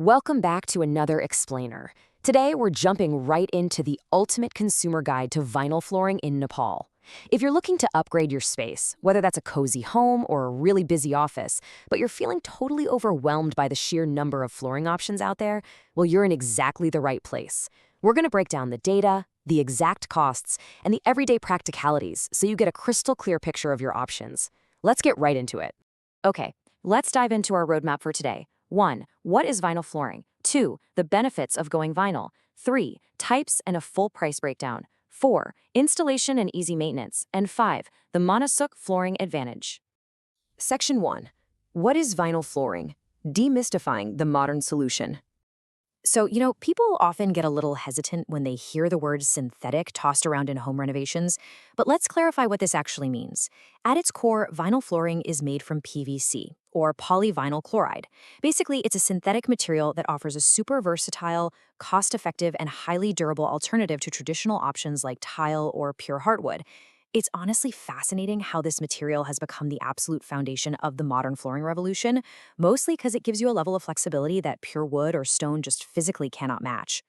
Welcome back to another explainer. Today, we're jumping right into the ultimate consumer guide to vinyl flooring in Nepal. If you're looking to upgrade your space, whether that's a cozy home or a really busy office, but you're feeling totally overwhelmed by the sheer number of flooring options out there, well, you're in exactly the right place. We're going to break down the data, the exact costs, and the everyday practicalities so you get a crystal clear picture of your options. Let's get right into it. Okay, let's dive into our roadmap for today. 1. What is vinyl flooring? 2. The benefits of going vinyl. 3. Types and a full price breakdown. 4. Installation and easy maintenance. And 5. The Manasukh flooring advantage. Section 1. What is vinyl flooring? Demystifying the modern solution. So, people often get a little hesitant when they hear the word synthetic tossed around in home renovations, but let's clarify what this actually means. At its core, vinyl flooring is made from PVC, or polyvinyl chloride. Basically, it's a synthetic material that offers a super versatile, cost-effective, and highly durable alternative to traditional options like tile or pure hardwood. It's honestly fascinating how this material has become the absolute foundation of the modern flooring revolution, mostly because it gives you a level of flexibility that pure wood or stone just physically cannot match.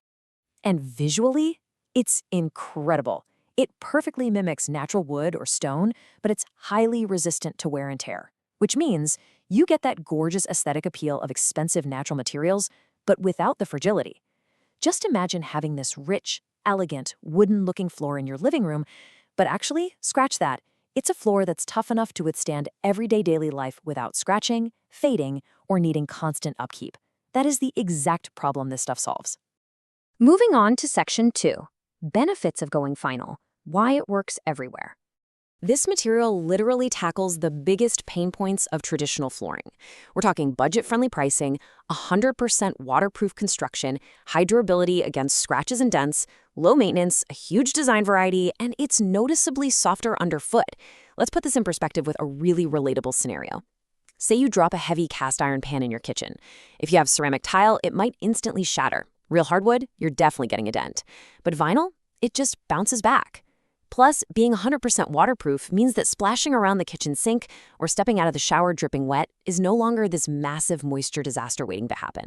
And visually, it's incredible. It perfectly mimics natural wood or stone, but it's highly resistant to wear and tear, which means you get that gorgeous aesthetic appeal of expensive natural materials, but without the fragility. Just imagine having this rich, elegant, wooden-looking floor in your living room. But actually, scratch that. It's a floor that's tough enough to withstand everyday daily life without scratching, fading, or needing constant upkeep. That is the exact problem this stuff solves. Moving on to Section 2. Benefits of going vinyl. Why it works everywhere. This material literally tackles the biggest pain points of traditional flooring. We're talking budget-friendly pricing, 100% waterproof construction, high durability against scratches and dents, low maintenance, a huge design variety, and it's noticeably softer underfoot. Let's put this in perspective with a really relatable scenario. Say you drop a heavy cast iron pan in your kitchen. If you have ceramic tile, it might instantly shatter. Real hardwood, you're definitely getting a dent. But vinyl, it just bounces back. Plus, being 100% waterproof means that splashing around the kitchen sink or stepping out of the shower dripping wet is no longer this massive moisture disaster waiting to happen.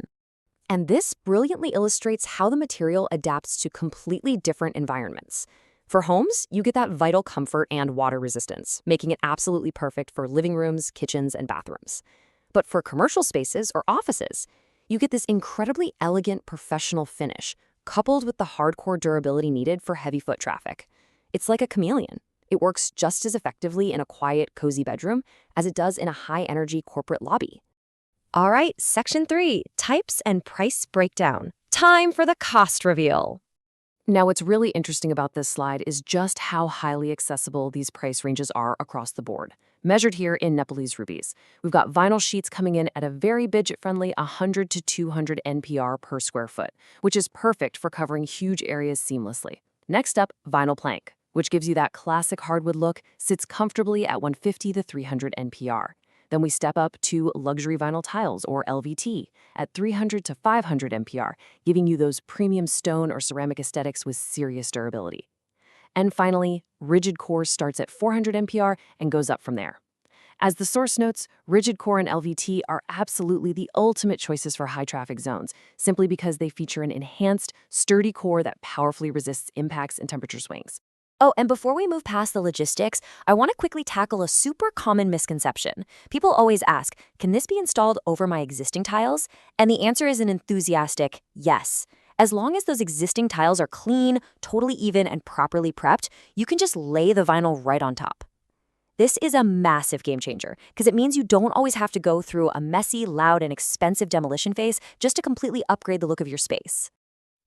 And this brilliantly illustrates how the material adapts to completely different environments. For homes, you get that vital comfort and water resistance, making it absolutely perfect for living rooms, kitchens, and bathrooms. But for commercial spaces or offices, you get this incredibly elegant professional finish, coupled with the hardcore durability needed for heavy foot traffic. It's like a chameleon. It works just as effectively in a quiet, cozy bedroom as it does in a high-energy corporate lobby. All right, Section 3, Types and Price Breakdown. Time for the cost reveal. Now, what's really interesting about this slide is just how highly accessible these price ranges are across the board, measured here in Nepalese rupees. We've got vinyl sheets coming in at a very budget-friendly 100 to 200 NPR per square foot, which is perfect for covering huge areas seamlessly. Next up, vinyl plank, which gives you that classic hardwood look, sits comfortably at 150 to 300 NPR. Then we step up to luxury vinyl tiles, or LVT, at 300 to 500 NPR, giving you those premium stone or ceramic aesthetics with serious durability. And finally, rigid core starts at 400 NPR and goes up from there. As the source notes, rigid core and LVT are absolutely the ultimate choices for high-traffic zones, simply because they feature an enhanced, sturdy core that powerfully resists impacts and temperature swings. Oh, and before we move past the logistics, I want to quickly tackle a super common misconception. People always ask, can this be installed over my existing tiles? And the answer is an enthusiastic yes. As long as those existing tiles are clean, totally even, and properly prepped, you can just lay the vinyl right on top. This is a massive game changer because it means you don't always have to go through a messy, loud, and expensive demolition phase just to completely upgrade the look of your space.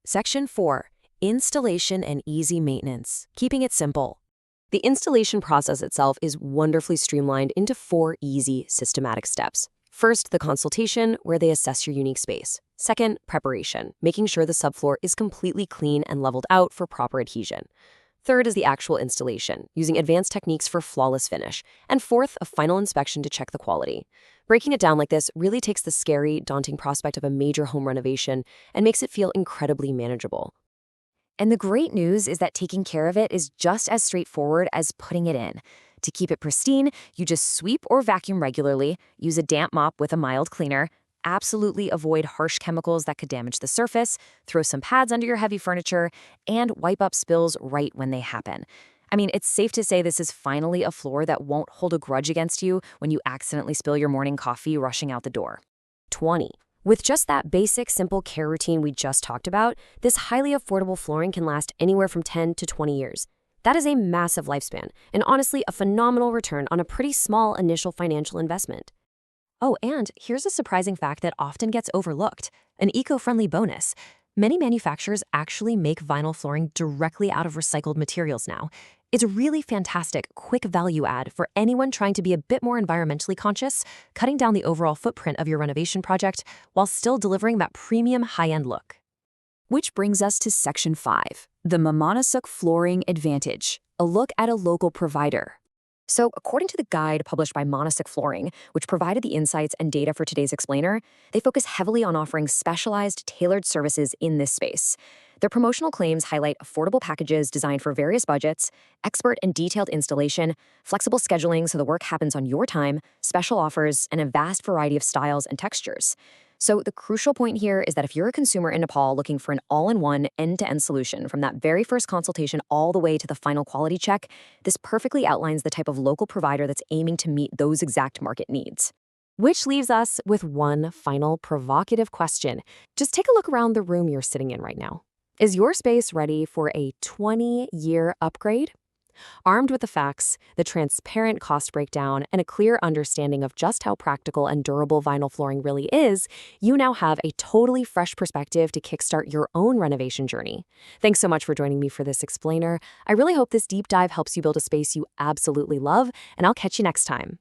Section 4. Installation and easy maintenance. Keeping it simple. The installation process itself is wonderfully streamlined into 4 easy, systematic steps. First, the consultation, where they assess your unique space. Second, preparation, making sure the subfloor is completely clean and leveled out for proper adhesion. Third is the actual installation, using advanced techniques for flawless finish. And fourth, a final inspection to check the quality. Breaking it down like this really takes the scary, daunting prospect of a major home renovation and makes it feel incredibly manageable. And the great news is that taking care of it is just as straightforward as putting it in. To keep it pristine, you just sweep or vacuum regularly, use a damp mop with a mild cleaner, Absolutely avoid harsh chemicals that could damage the surface, throw some pads under your heavy furniture, and wipe up spills right when they happen. I mean, it's safe to say this is finally a floor that won't hold a grudge against you when you accidentally spill your morning coffee rushing out the door. 20. With just that basic, simple care routine we just talked about, this highly affordable flooring can last anywhere from 10 to 20 years. That is a massive lifespan, and honestly, a phenomenal return on a pretty small initial financial investment. Oh, and here's a surprising fact that often gets overlooked, an eco-friendly bonus. Many manufacturers actually make vinyl flooring directly out of recycled materials now. It's a really fantastic, quick value add for anyone trying to be a bit more environmentally conscious, cutting down the overall footprint of your renovation project while still delivering that premium high-end look. Which brings us to Section 5, the Manasukh Flooring Advantage, a look at a local provider. So, according to the guide published by Manasukh Flooring, which provided the insights and data for today's explainer, they focus heavily on offering specialized, tailored services in this space. Their promotional claims highlight affordable packages designed for various budgets, expert and detailed installation, flexible scheduling so the work happens on your time, special offers, and a vast variety of styles and textures. So the crucial point here is that if you're a consumer in Nepal looking for an all-in-one, end-to-end solution from that very first consultation all the way to the final quality check, this perfectly outlines the type of local provider that's aiming to meet those exact market needs. Which leaves us with one final provocative question. Just take a look around the room you're sitting in right now. Is your space ready for a 20-year upgrade? Armed with the facts, the transparent cost breakdown, and a clear understanding of just how practical and durable vinyl flooring really is, you now have a totally fresh perspective to kickstart your own renovation journey. Thanks so much for joining me for this explainer. I really hope this deep dive helps you build a space you absolutely love, and I'll catch you next time.